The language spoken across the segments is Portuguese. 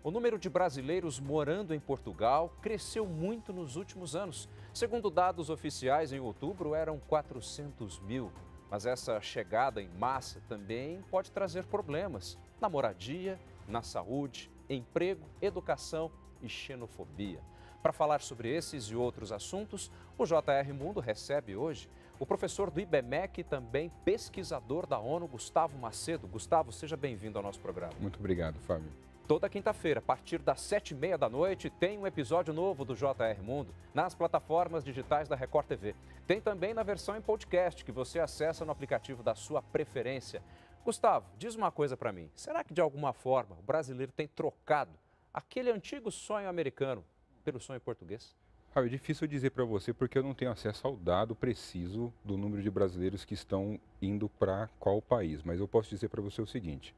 O número de brasileiros morando em Portugal cresceu muito nos últimos anos. Segundo dados oficiais, em outubro eram 400 mil. Mas essa chegada em massa também pode trazer problemas na moradia, na saúde, emprego, educação e xenofobia. Para falar sobre esses e outros assuntos, o JR Mundo recebe hoje o professor do IBMEC e também pesquisador da ONU, Gustavo Macedo. Gustavo, seja bem-vindo ao nosso programa. Muito obrigado, Fábio. Toda quinta-feira, a partir das 7h30 da noite, tem um episódio novo do JR Mundo nas plataformas digitais da Record TV. Tem também na versão em podcast, que você acessa no aplicativo da sua preferência. Gustavo, diz uma coisa para mim. Será que, de alguma forma, o brasileiro tem trocado aquele antigo sonho americano pelo sonho português? Fábio, é difícil dizer para você porque eu não tenho acesso ao dado preciso do número de brasileiros que estão indo para qual país. Mas eu posso dizer para você o seguinte.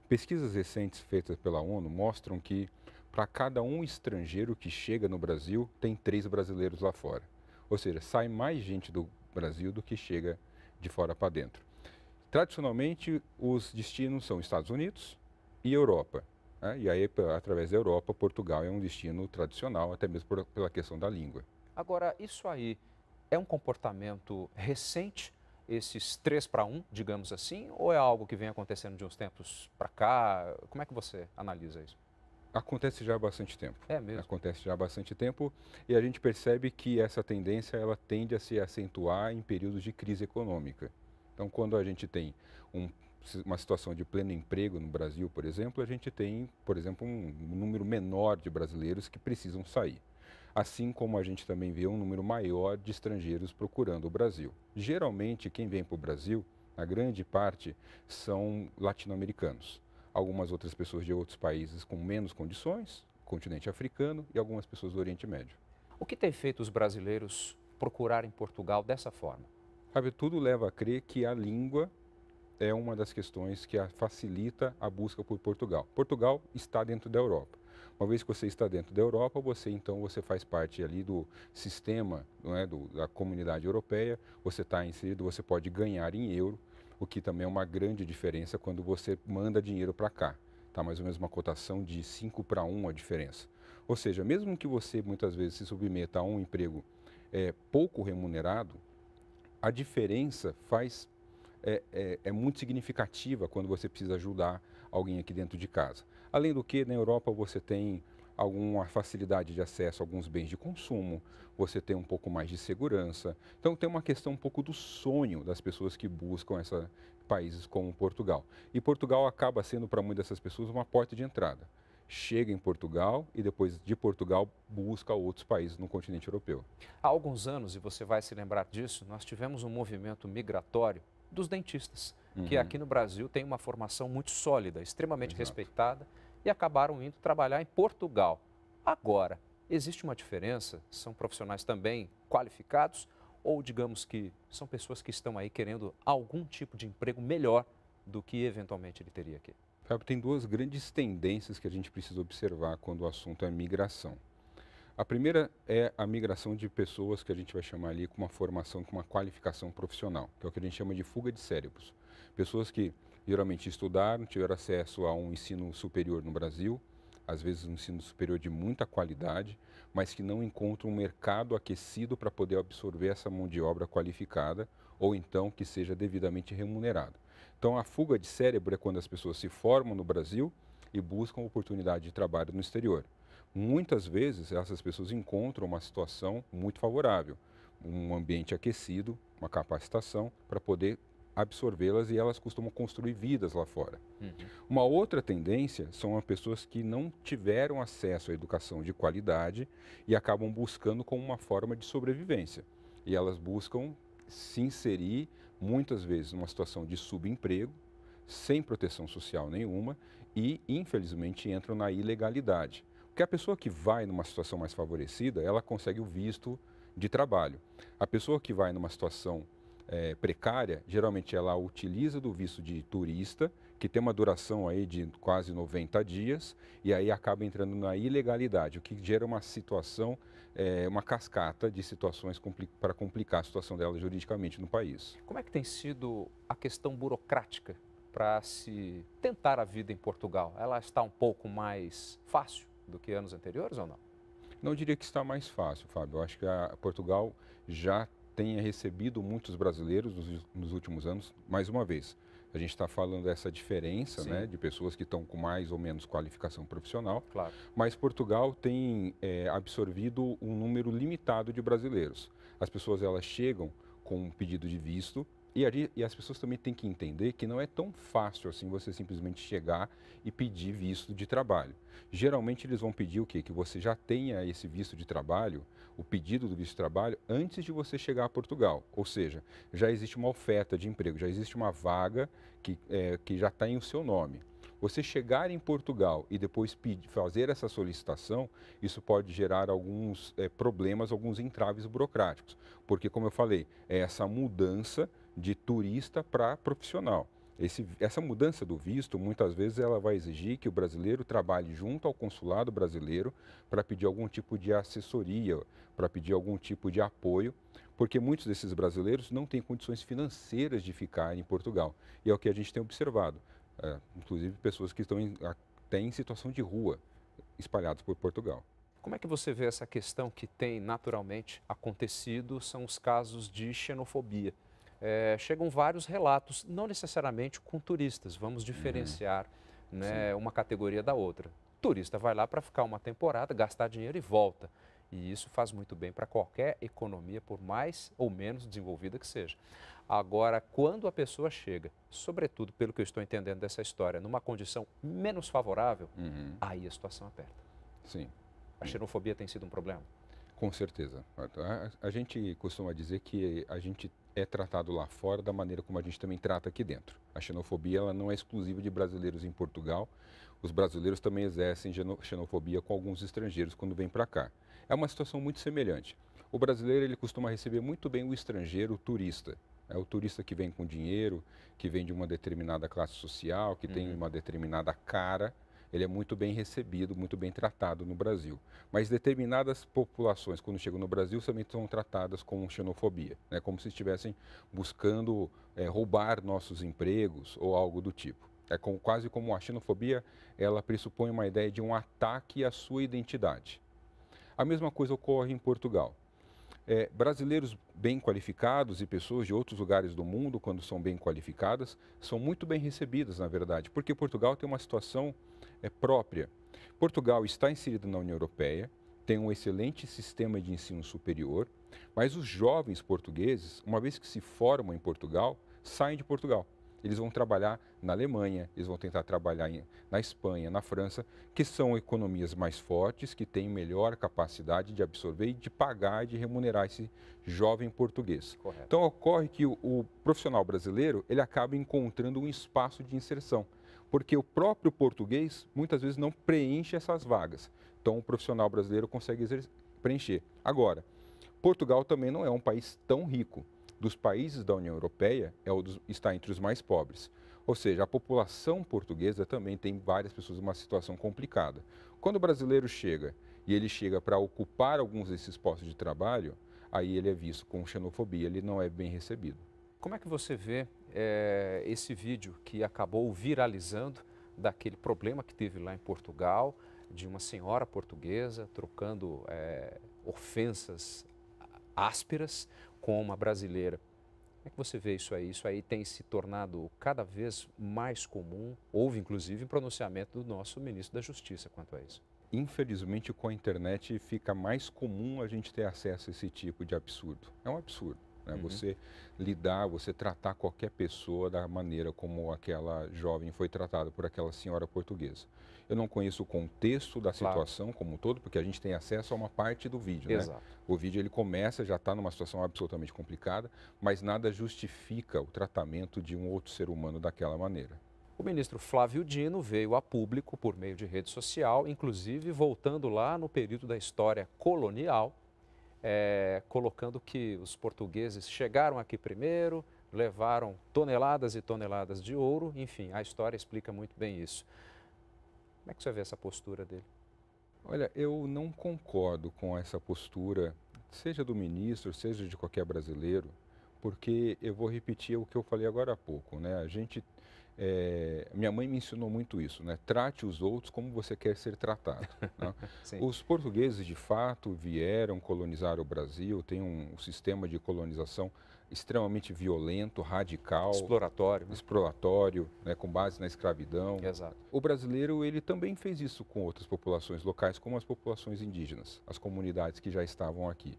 Pesquisas recentes feitas pela ONU mostram que para cada um estrangeiro que chega no Brasil, tem 3 brasileiros lá fora. Ou seja, sai mais gente do Brasil do que chega de fora para dentro. Tradicionalmente, os destinos são Estados Unidos e Europa. Né? E aí, através da Europa, Portugal é um destino tradicional, até mesmo pela questão da língua. Agora, isso aí é um comportamento recente? Esses 3 para 1, digamos assim, ou é algo que vem acontecendo de uns tempos para cá? Como é que você analisa isso? Acontece já há bastante tempo. É mesmo? Acontece já há bastante tempo e a gente percebe que essa tendência ela tende a se acentuar em períodos de crise econômica. Então, quando a gente tem uma situação de pleno emprego no Brasil, por exemplo, a gente tem, por exemplo, um número menor de brasileiros que precisam sair. Assim como a gente também vê um número maior de estrangeiros procurando o Brasil. Geralmente, quem vem para o Brasil, a grande parte, são latino-americanos. Algumas outras pessoas de outros países com menos condições, continente africano e algumas pessoas do Oriente Médio. O que tem feito os brasileiros procurarem Portugal dessa forma? Sabe, tudo leva a crer que a língua é uma das questões que facilita a busca por Portugal. Portugal está dentro da Europa. Uma vez que você está dentro da Europa, você faz parte ali do sistema, não é, da comunidade europeia, você está inserido, você pode ganhar em euro, o que também é uma grande diferença quando você manda dinheiro para cá. Está mais ou menos uma cotação de 5 para 1 a diferença. Ou seja, mesmo que você muitas vezes se submeta a um emprego pouco remunerado, a diferença é muito significativa quando você precisa ajudar alguém aqui dentro de casa. Além do que, na Europa você tem alguma facilidade de acesso a alguns bens de consumo, você tem um pouco mais de segurança. Então tem uma questão um pouco do sonho das pessoas que buscam países como Portugal. E Portugal acaba sendo para muitas dessas pessoas uma porta de entrada. Chega em Portugal e depois de Portugal busca outros países no continente europeu. Há alguns anos, e você vai se lembrar disso, nós tivemos um movimento migratório dos dentistas, que aqui no Brasil tem uma formação muito sólida, extremamente respeitada, e acabaram indo trabalhar em Portugal. Agora, existe uma diferença? São profissionais também qualificados ou, digamos que, são pessoas que estão aí querendo algum tipo de emprego melhor do que eventualmente ele teria aqui? Fábio, tem 2 grandes tendências que a gente precisa observar quando o assunto é migração. A primeira é a migração de pessoas que a gente vai chamar ali com uma formação, com uma qualificação profissional, que é o que a gente chama de fuga de cérebros. Pessoas que geralmente estudaram, tiveram acesso a um ensino superior no Brasil, às vezes um ensino superior de muita qualidade, mas que não encontram um mercado aquecido para poder absorver essa mão de obra qualificada ou então que seja devidamente remunerado. Então a fuga de cérebro é quando as pessoas se formam no Brasil e buscam oportunidade de trabalho no exterior. Muitas vezes essas pessoas encontram uma situação muito favorável, um ambiente aquecido, uma capacitação para poder absorvê-las e elas costumam construir vidas lá fora. Uma outra tendência são as pessoas que não tiveram acesso à educação de qualidade e acabam buscando como uma forma de sobrevivência. E elas buscam se inserir muitas vezes numa situação de subemprego, sem proteção social nenhuma e, infelizmente, entram na ilegalidade. Porque a pessoa que vai numa situação mais favorecida, ela consegue o visto de trabalho. A pessoa que vai numa situação precária, geralmente ela utiliza do visto de turista, que tem uma duração aí de quase 90 dias, e aí acaba entrando na ilegalidade, o que gera uma situação, uma cascata de situações para complicar a situação dela juridicamente no país. Como é que tem sido a questão burocrática para se tentar a vida em Portugal? Ela está um pouco mais fácil do que anos anteriores ou não? Não diria que está mais fácil, Fábio. Eu acho que Portugal já tenha recebido muitos brasileiros nos últimos anos. Mais uma vez, a gente está falando dessa diferença, né, de pessoas que estão com mais ou menos qualificação profissional. Claro. Mas Portugal tem absorvido um número limitado de brasileiros. As pessoas elas chegam com um pedido de visto. E as pessoas também têm que entender que não é tão fácil assim você simplesmente chegar e pedir visto de trabalho. Geralmente eles vão pedir o quê? Que você já tenha esse visto de trabalho, o pedido do visto de trabalho, antes de você chegar a Portugal. Ou seja, já existe uma oferta de emprego, já existe uma vaga que já está em o seu nome. Você chegar em Portugal e depois fazer essa solicitação, isso pode gerar alguns problemas, alguns entraves burocráticos. Porque, como eu falei, é essa mudança de turista para profissional. Essa mudança do visto, muitas vezes, ela vai exigir que o brasileiro trabalhe junto ao consulado brasileiro para pedir algum tipo de assessoria, para pedir algum tipo de apoio, porque muitos desses brasileiros não têm condições financeiras de ficar em Portugal. E é o que a gente tem observado. Inclusive pessoas que estão até em situação de rua, espalhadas por Portugal. Como é que você vê essa questão que tem naturalmente acontecido, são os casos de xenofobia? Chegam vários relatos, não necessariamente com turistas, vamos diferenciar né, uma categoria da outra. O turista vai lá para ficar uma temporada, gastar dinheiro e volta. E isso faz muito bem para qualquer economia, por mais ou menos desenvolvida que seja. Agora, quando a pessoa chega, sobretudo pelo que eu estou entendendo dessa história, numa condição menos favorável, aí a situação aperta. Sim. A xenofobia tem sido um problema? Com certeza. A gente costuma dizer que a gente é tratado lá fora da maneira como a gente também trata aqui dentro. A xenofobia ela não é exclusiva de brasileiros em Portugal. Os brasileiros também exercem xenofobia com alguns estrangeiros quando vêm para cá. É uma situação muito semelhante. O brasileiro ele costuma receber muito bem o estrangeiro, o turista. É o turista que vem com dinheiro, que vem de uma determinada classe social, que tem uma determinada cara. Ele é muito bem recebido, muito bem tratado no Brasil. Mas determinadas populações, quando chegam no Brasil, também são tratadas com xenofobia, né? Como se estivessem buscando roubar nossos empregos ou algo do tipo. Quase como a xenofobia, ela pressupõe uma ideia de um ataque à sua identidade. A mesma coisa ocorre em Portugal. Brasileiros bem qualificados e pessoas de outros lugares do mundo, quando são bem qualificadas, são muito bem recebidas, na verdade, porque Portugal tem uma situação própria. Portugal está inserido na União Europeia, tem um excelente sistema de ensino superior, mas os jovens portugueses, uma vez que se formam em Portugal, saem de Portugal. Eles vão trabalhar na Alemanha, eles vão tentar trabalhar na Espanha, na França, que são economias mais fortes, que têm melhor capacidade de absorver e de pagar e de remunerar esse jovem português. Correto. Então ocorre que o profissional brasileiro ele acaba encontrando um espaço de inserção, porque o próprio português muitas vezes não preenche essas vagas. Então o profissional brasileiro consegue preencher. Agora, Portugal também não é um país tão rico. Dos países da União Europeia, está entre os mais pobres. Ou seja, a população portuguesa também tem várias pessoas em uma situação complicada. Quando o brasileiro chega e ele chega para ocupar alguns desses postos de trabalho, aí ele é visto com xenofobia, ele não é bem recebido. Como é que você vê esse vídeo que acabou viralizando daquele problema que teve lá em Portugal, de uma senhora portuguesa trocando ofensas ásperas com uma brasileira? Como é que você vê isso aí? Isso aí tem se tornado cada vez mais comum. Houve, inclusive, um pronunciamento do nosso ministro da Justiça quanto a isso. Infelizmente, com a internet fica mais comum a gente ter acesso a esse tipo de absurdo. É um absurdo, né? Você você tratar qualquer pessoa da maneira como aquela jovem foi tratada por aquela senhora portuguesa. Eu não conheço o contexto da situação como um todo, porque a gente tem acesso a uma parte do vídeo, né? O vídeo ele começa, já está numa situação absolutamente complicada, mas nada justifica o tratamento de um outro ser humano daquela maneira. O ministro Flávio Dino veio a público por meio de rede social, inclusive voltando lá no período da história colonial, colocando que os portugueses chegaram aqui primeiro, levaram toneladas e toneladas de ouro, enfim, a história explica muito bem isso. Como é que você vê essa postura dele? Olha, eu não concordo com essa postura, seja do ministro, seja de qualquer brasileiro, porque eu vou repetir o que eu falei agora há pouco, né? A gente minha mãe me ensinou muito isso, né? Trate os outros como você quer ser tratado. Né? Os portugueses, de fato, vieram colonizar o Brasil, tem um sistema de colonização extremamente violento, radical, exploratório, né? exploratório, né? Com base na escravidão. Exato. O brasileiro, ele também fez isso com outras populações locais, como as populações indígenas, as comunidades que já estavam aqui.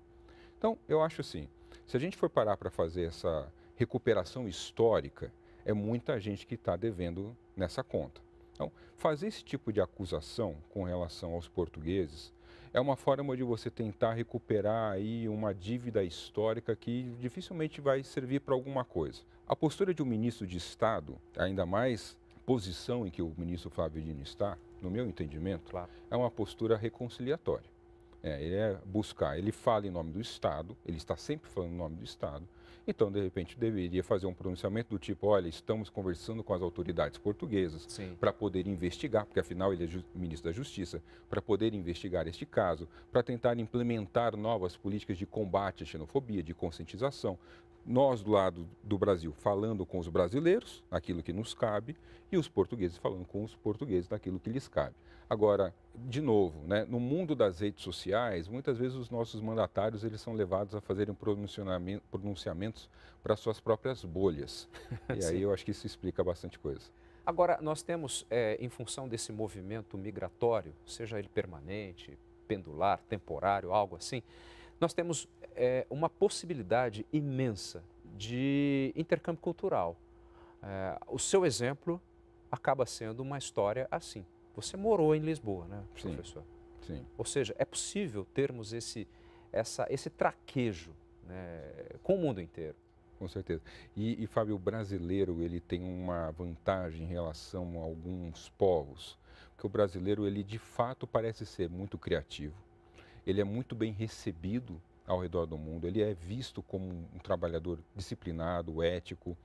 Então, eu acho assim, se a gente for parar para fazer essa recuperação histórica, é muita gente que está devendo nessa conta. Então, fazer esse tipo de acusação com relação aos portugueses é uma forma de você tentar recuperar aí uma dívida histórica que dificilmente vai servir para alguma coisa. A postura de um ministro de Estado, ainda mais posição em que o ministro Flávio Dino está, no meu entendimento, Claro. é uma postura reconciliatória. Ele é buscar, ele fala em nome do Estado, ele está sempre falando em nome do Estado, então, de repente, deveria fazer um pronunciamento do tipo, olha, estamos conversando com as autoridades portuguesas para poder investigar, porque afinal ele é ministro da Justiça, para poder investigar este caso, para tentar implementar novas políticas de combate à xenofobia, de conscientização. Nós, do lado do Brasil, falando com os brasileiros, naquilo que nos cabe, e os portugueses falando com os portugueses, naquilo que lhes cabe. Agora, de novo, né, no mundo das redes sociais, muitas vezes os nossos mandatários eles são levados a fazerem pronunciamentos para suas próprias bolhas. E aí eu acho que isso explica bastante coisa. Agora, nós temos, em função desse movimento migratório, seja ele permanente, pendular, temporário, algo assim, nós temos uma possibilidade imensa de intercâmbio cultural. O seu exemplo acaba sendo uma história assim. Você morou em Lisboa, né, professor? Sim. Ou seja, é possível termos esse traquejo, né, com o mundo inteiro. Com certeza. E, Fábio, o brasileiro ele tem uma vantagem em relação a alguns povos, porque o brasileiro ele de fato parece ser muito criativo, ele é muito bem recebido ao redor do mundo, ele é visto como um trabalhador disciplinado, ético.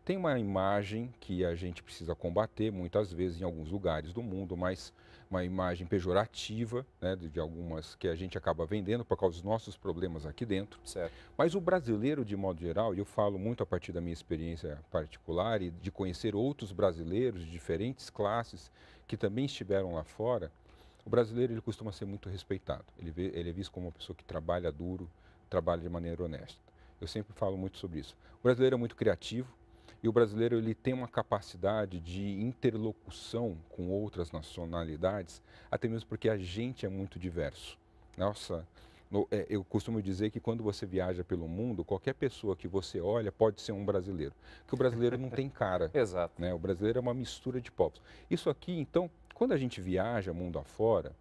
Tem uma imagem que a gente precisa combater muitas vezes em alguns lugares do mundo, mas uma imagem pejorativa, né, de algumas que a gente acaba vendendo por causa dos nossos problemas aqui dentro. Certo. Mas o brasileiro, de modo geral, e eu falo muito a partir da minha experiência particular e de conhecer outros brasileiros de diferentes classes que também estiveram lá fora, o brasileiro ele costuma ser muito respeitado. Ele é visto como uma pessoa que trabalha duro, trabalha de maneira honesta. Eu sempre falo muito sobre isso. O brasileiro é muito criativo. E o brasileiro ele tem uma capacidade de interlocução com outras nacionalidades, até mesmo porque a gente é muito diverso. Nossa, eu costumo dizer que quando você viaja pelo mundo, qualquer pessoa que você olha pode ser um brasileiro, porque o brasileiro não tem cara. Exato. Né? O brasileiro é uma mistura de povos. Isso aqui, então, quando a gente viaja mundo afora,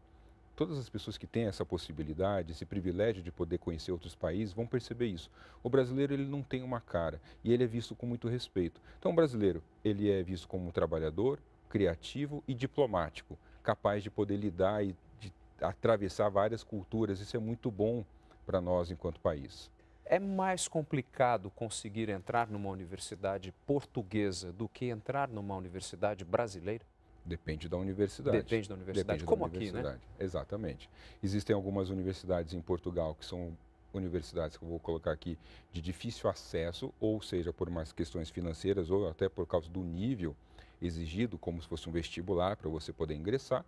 todas as pessoas que têm essa possibilidade, esse privilégio de poder conhecer outros países, vão perceber isso. O brasileiro ele não tem uma cara e ele é visto com muito respeito. Então, o brasileiro ele é visto como um trabalhador, criativo e diplomático, capaz de poder lidar e de atravessar várias culturas. Isso é muito bom para nós enquanto país. É mais complicado conseguir entrar numa universidade portuguesa do que entrar numa universidade brasileira? Depende da universidade. Depende da universidade, Depende como da aqui, universidade. né? Exatamente. Existem algumas universidades em Portugal que são universidades que eu vou colocar aqui de difícil acesso, ou seja, por umas questões financeiras ou até por causa do nível exigido, como se fosse um vestibular para você poder ingressar.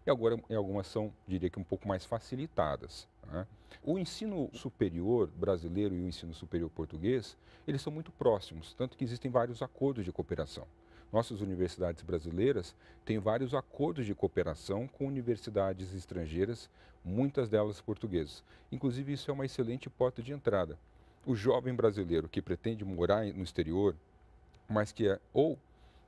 E agora, em algumas são, diria que um pouco mais facilitadas. Né? O ensino superior brasileiro e o ensino superior português, eles são muito próximos, tanto que existem vários acordos de cooperação. Nossas universidades brasileiras têm vários acordos de cooperação com universidades estrangeiras, muitas delas portuguesas. Inclusive, isso é uma excelente porta de entrada. O jovem brasileiro que pretende morar no exterior, mas que ou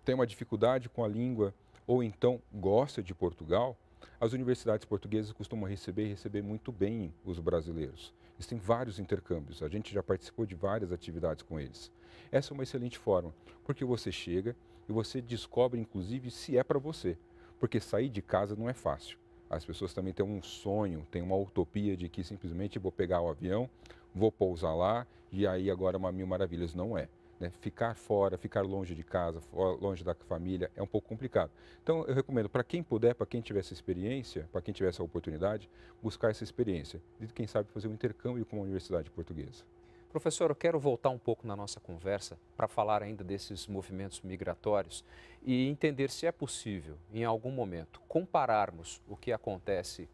tem uma dificuldade com a língua, ou então gosta de Portugal, as universidades portuguesas costumam receber muito bem os brasileiros. Eles têm vários intercâmbios, a gente já participou de várias atividades com eles. Essa é uma excelente forma, porque você chega e você descobre, inclusive, se é para você. Porque sair de casa não é fácil. As pessoas também têm um sonho, têm uma utopia de que simplesmente vou pegar o avião, vou pousar lá e aí agora uma mil maravilhas. Não é. Né? Ficar fora, ficar longe de casa, longe da família é um pouco complicado. Então eu recomendo para quem puder, para quem tiver essa experiência, para quem tiver essa oportunidade, buscar essa experiência. E quem sabe fazer um intercâmbio com uma universidade portuguesa. Professor, eu quero voltar um pouco na nossa conversa para falar ainda desses movimentos migratórios e entender se é possível, em algum momento, compararmos o que acontece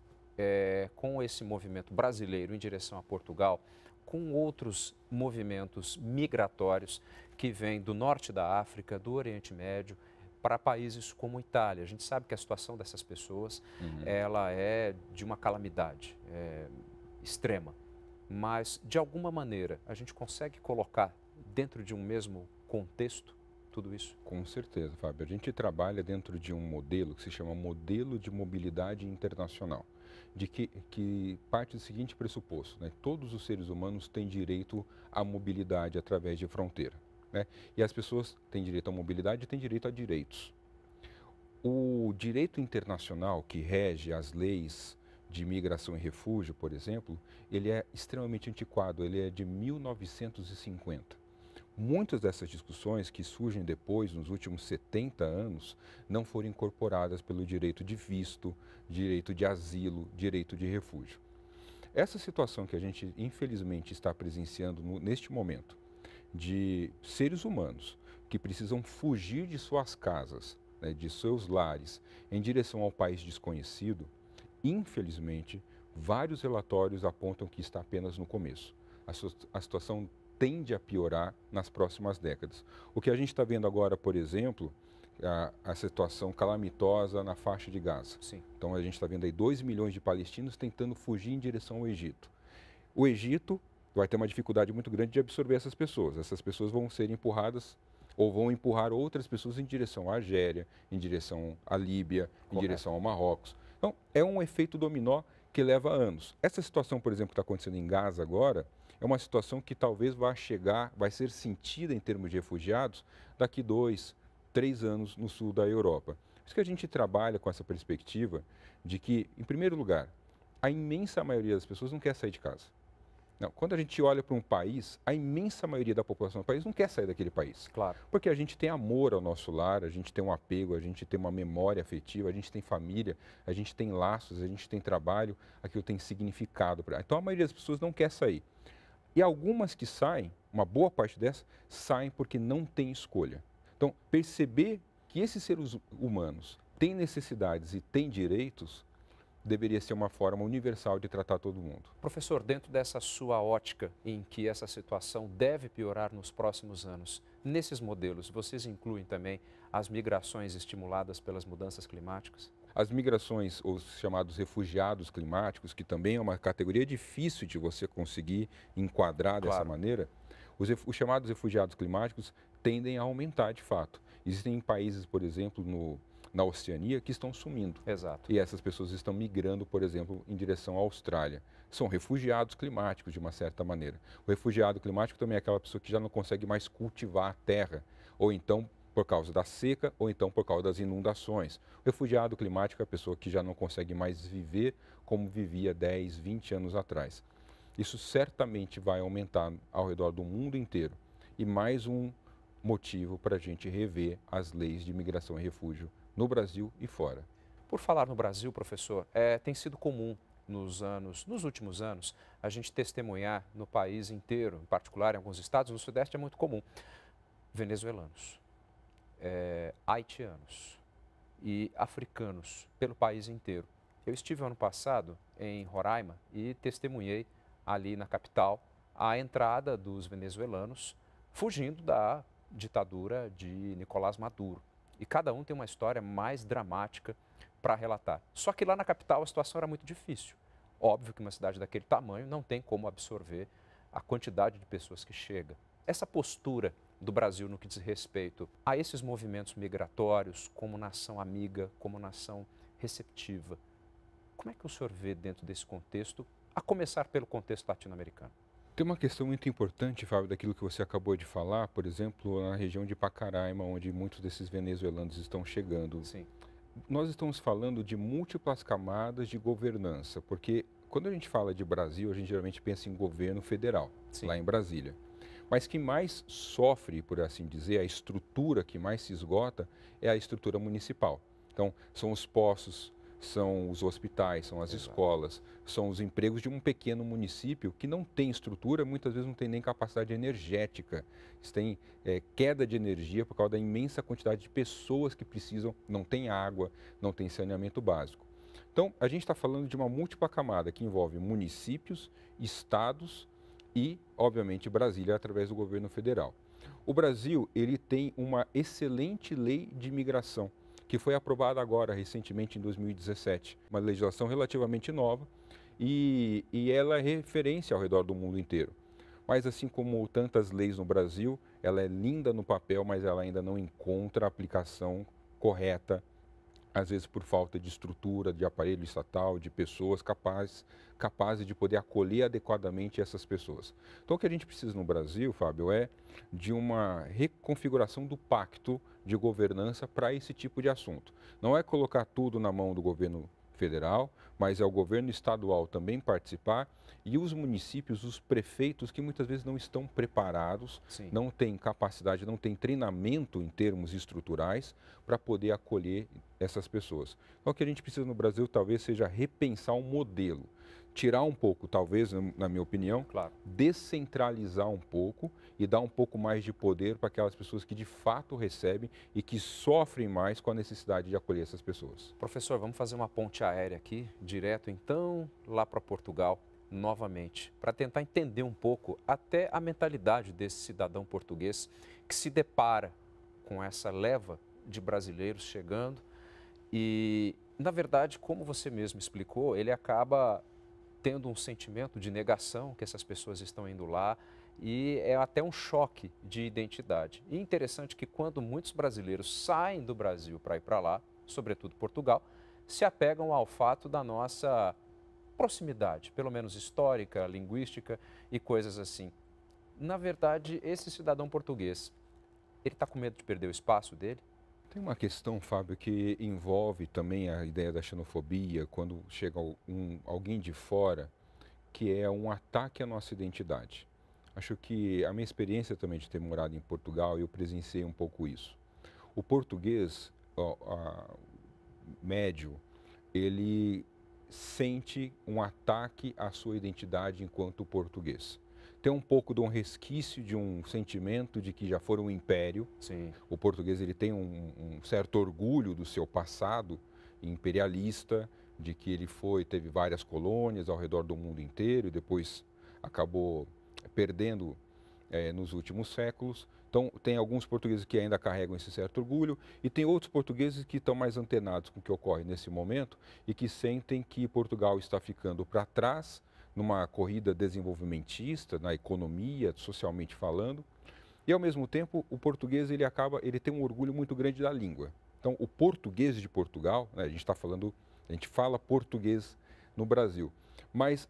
com esse movimento brasileiro em direção a Portugal com outros movimentos migratórios que vêm do norte da África, do Oriente Médio, para países como Itália. A gente sabe que a situação dessas pessoas ela é de uma calamidade extrema. Mas, de alguma maneira, a gente consegue colocar dentro de um mesmo contexto tudo isso? Com certeza, Fábio. A gente trabalha dentro de um modelo que se chama Modelo de Mobilidade Internacional, de que parte do seguinte pressuposto, né? Todos os seres humanos têm direito à mobilidade através de fronteira, né? E as pessoas têm direito à mobilidade e têm direito a direitos. O direito internacional que rege as leis de imigração e refúgio, por exemplo, ele é extremamente antiquado, ele é de 1950. Muitas dessas discussões que surgem depois, nos últimos 70 anos, não foram incorporadas pelo direito de visto, direito de asilo, direito de refúgio. Essa situação que a gente, infelizmente, está presenciando neste momento, de seres humanos que precisam fugir de suas casas, né, de seus lares, em direção ao país desconhecido, infelizmente, vários relatórios apontam que está apenas no começo. A situação tende a piorar nas próximas décadas. O que a gente está vendo agora, por exemplo, a situação calamitosa na faixa de Gaza. Sim. Então a gente está vendo aí 2 milhões de palestinos tentando fugir em direção ao Egito. O Egito vai ter uma dificuldade muito grande de absorver essas pessoas. Essas pessoas vão ser empurradas ou vão empurrar outras pessoas em direção à Argélia, em direção à Líbia, em direção ao Marrocos. Então, é um efeito dominó que leva anos. Essa situação, por exemplo, que está acontecendo em Gaza agora, é uma situação que talvez vai ser sentida em termos de refugiados daqui 2, 3 anos no sul da Europa. Por isso que a gente trabalha com essa perspectiva de que, em primeiro lugar, a imensa maioria das pessoas não quer sair de casa. Não, quando a gente olha para um país, a imensa maioria da população do país não quer sair daquele país. Claro. Porque a gente tem amor ao nosso lar, a gente tem um apego, a gente tem uma memória afetiva, a gente tem família, a gente tem laços, a gente tem trabalho, aquilo tem significado. Então a maioria das pessoas não quer sair. E algumas que saem, uma boa parte dessas, saem porque não tem escolha. Então, perceber que esses seres humanos têm necessidades e têm direitos deveria ser uma forma universal de tratar todo mundo. Professor, dentro dessa sua ótica em que essa situação deve piorar nos próximos anos, nesses modelos, vocês incluem também as migrações estimuladas pelas mudanças climáticas? As migrações, os chamados refugiados climáticos, que também é uma categoria difícil de você conseguir enquadrar dessa maneira, os chamados refugiados climáticos tendem a aumentar de fato. Existem países, por exemplo, na Oceania, que estão sumindo. Exato. E essas pessoas estão migrando, por exemplo, em direção à Austrália. São refugiados climáticos, de uma certa maneira. O refugiado climático também é aquela pessoa que já não consegue mais cultivar a terra, ou então por causa da seca, ou então por causa das inundações. O refugiado climático é a pessoa que já não consegue mais viver como vivia 10, 20 anos atrás. Isso certamente vai aumentar ao redor do mundo inteiro. E mais um motivo para a gente rever as leis de imigração e refúgio no Brasil e fora. Por falar no Brasil, professor, tem sido comum nos últimos anos, a gente testemunhar no país inteiro, em particular em alguns estados, no Sudeste é muito comum, venezuelanos, haitianos e africanos pelo país inteiro. Eu estive ano passado em Roraima e testemunhei ali na capital a entrada dos venezuelanos fugindo da ditadura de Nicolás Maduro. E cada um tem uma história mais dramática para relatar. Só que lá na capital a situação era muito difícil. Óbvio que uma cidade daquele tamanho não tem como absorver a quantidade de pessoas que chega. Essa postura do Brasil no que diz respeito a esses movimentos migratórios como nação amiga, como nação receptiva, como é que o senhor vê dentro desse contexto, a começar pelo contexto latino-americano? Tem uma questão muito importante, Fábio, daquilo que você acabou de falar, por exemplo, na região de Pacaraima, onde muitos desses venezuelanos estão chegando. Sim. Nós estamos falando de múltiplas camadas de governança, porque quando a gente fala de Brasil, a gente geralmente pensa em governo federal, Sim. lá em Brasília. Mas quem mais sofre, por assim dizer, a estrutura que mais se esgota é a estrutura municipal. Então, são os postos são os hospitais, são as escolas, são os empregos de um pequeno município que não tem estrutura, muitas vezes não tem nem capacidade energética. Eles têm queda de energia por causa da imensa quantidade de pessoas que precisam, não tem água, não tem saneamento básico. Então, a gente está falando de uma múltipla camada que envolve municípios, estados e, obviamente, Brasília através do governo federal. O Brasil, ele tem uma excelente lei de imigração, que foi aprovada agora, recentemente, em 2017. Uma legislação relativamente nova e ela é referência ao redor do mundo inteiro. Mas, assim como tantas leis no Brasil, ela é linda no papel, mas ela ainda não encontra a aplicação correta, às vezes por falta de estrutura, de aparelho estatal, de pessoas capazes de poder acolher adequadamente essas pessoas. Então, o que a gente precisa no Brasil, Fábio, é de uma reconfiguração do pacto de governança para esse tipo de assunto. Não é colocar tudo na mão do governo federal, mas é o governo estadual também participar e os municípios, os prefeitos que muitas vezes não estão preparados, Sim. não têm capacidade, não têm treinamento em termos estruturais para poder acolher essas pessoas. Então, o que a gente precisa no Brasil talvez seja repensar um modelo, tirar um pouco, talvez, na minha opinião, Claro, descentralizar um pouco e dar um pouco mais de poder para aquelas pessoas que de fato recebem e que sofrem mais com a necessidade de acolher essas pessoas. Professor, vamos fazer uma ponte aérea aqui, direto então lá para Portugal, novamente, para tentar entender um pouco até a mentalidade desse cidadão português que se depara com essa leva de brasileiros chegando e, na verdade, como você mesmo explicou, ele acaba tendo um sentimento de negação que essas pessoas estão indo lá e é até um choque de identidade. E interessante que quando muitos brasileiros saem do Brasil para ir para lá, sobretudo Portugal, se apegam ao fato da nossa proximidade, pelo menos histórica, linguística e coisas assim. Na verdade, esse cidadão português, ele está com medo de perder o espaço dele? Tem uma questão, Fábio, que envolve também a ideia da xenofobia, quando chega alguém de fora, que é um ataque à nossa identidade. Acho que a minha experiência também de ter morado em Portugal, eu presenciei um pouco isso. O português médio, ele sente um ataque à sua identidade enquanto português. Tem um pouco de um resquício de um sentimento de que já foram um império. Sim. O português ele tem um certo orgulho do seu passado imperialista, de que ele teve várias colônias ao redor do mundo inteiro e depois acabou perdendo nos últimos séculos. Então, tem alguns portugueses que ainda carregam esse certo orgulho e tem outros portugueses que estão mais antenados com o que ocorre nesse momento e que sentem que Portugal está ficando para trás numa corrida desenvolvimentista, na economia, socialmente falando. E, ao mesmo tempo, o português ele tem um orgulho muito grande da língua. Então, o português de Portugal, né, a gente fala português no Brasil, mas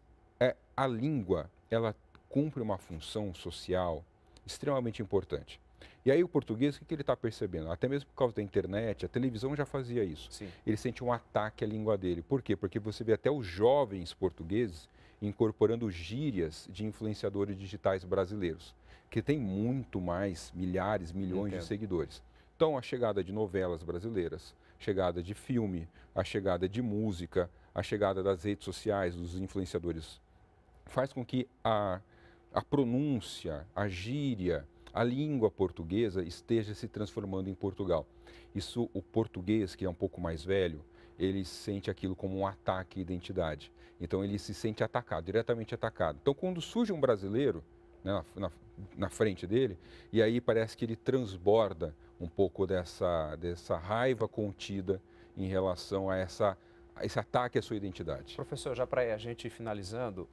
a língua, ela cumpre uma função social extremamente importante. E aí o português, o que ele está percebendo? Até mesmo por causa da internet, a televisão já fazia isso. Sim. Ele sente um ataque à língua dele. Por quê? Porque você vê até os jovens portugueses incorporando gírias de influenciadores digitais brasileiros, que tem muito mais, milhares, milhões de seguidores. Então, a chegada de novelas brasileiras, chegada de filme, a chegada de música, a chegada das redes sociais, dos influenciadores, faz com que a pronúncia, a gíria, a língua portuguesa esteja se transformando em Portugal. Isso, o português, que é um pouco mais velho, ele sente aquilo como um ataque à identidade. Então, ele se sente atacado, diretamente atacado. Então, quando surge um brasileiro, né, na frente dele, e aí parece que ele transborda um pouco dessa raiva contida em relação a esse ataque à sua identidade. Professor, já para a gente ir finalizando,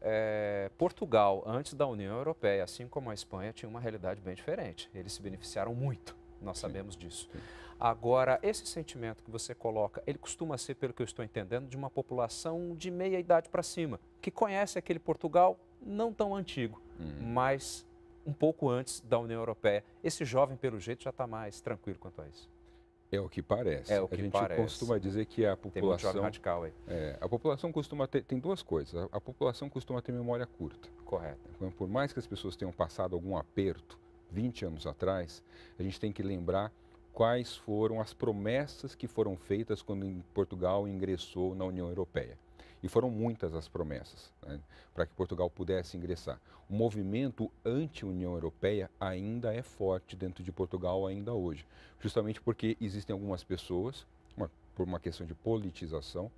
Portugal, antes da União Europeia, assim como a Espanha, tinha uma realidade bem diferente. Eles se beneficiaram muito, nós sabemos disso. Sim. Agora, esse sentimento que você coloca, ele costuma ser, pelo que eu estou entendendo, de uma população de meia idade para cima, que conhece aquele Portugal não tão antigo, mas um pouco antes da União Europeia. Esse jovem, pelo jeito, já está mais tranquilo quanto a isso. É o que parece. É o que a gente parece. Costuma dizer que a Tem muito jovem população... radical aí. A população costuma ter... Tem duas coisas. A população costuma ter memória curta. Correto. Então, por mais que as pessoas tenham passado algum aperto 20 anos atrás, a gente tem que lembrar quais foram as promessas que foram feitas quando Portugal ingressou na União Europeia. E foram muitas as promessas, né, para que Portugal pudesse ingressar. O movimento anti-União Europeia ainda é forte dentro de Portugal ainda hoje, justamente porque existem algumas pessoas, por uma questão de politização,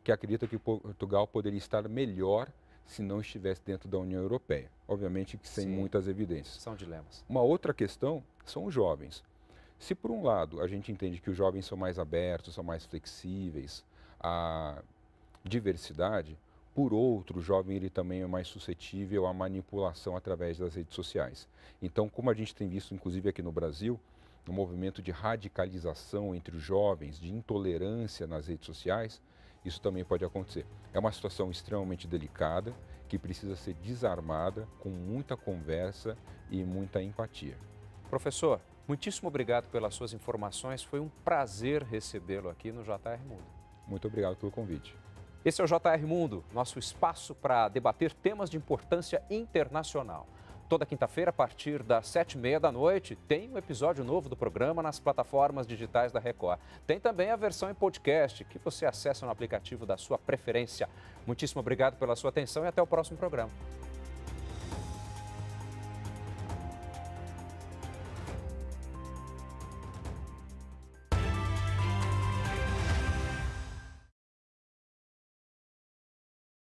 que acreditam que Portugal poderia estar melhor se não estivesse dentro da União Europeia. Obviamente que sem muitas evidências. São dilemas. Uma outra questão são os jovens. Se por um lado a gente entende que os jovens são mais abertos, são mais flexíveis à diversidade, por outro, o jovem ele também é mais suscetível à manipulação através das redes sociais. Então, como a gente tem visto, inclusive aqui no Brasil, um movimento de radicalização entre os jovens, de intolerância nas redes sociais, isso também pode acontecer. É uma situação extremamente delicada, que precisa ser desarmada com muita conversa e muita empatia. Professor, muitíssimo obrigado pelas suas informações. Foi um prazer recebê-lo aqui no JR Mundo. Muito obrigado pelo convite. Esse é o JR Mundo, nosso espaço para debater temas de importância internacional. Toda quinta-feira, a partir das 7h30 da noite, tem um episódio novo do programa nas plataformas digitais da Record. Tem também a versão em podcast, que você acessa no aplicativo da sua preferência. Muitíssimo obrigado pela sua atenção e até o próximo programa.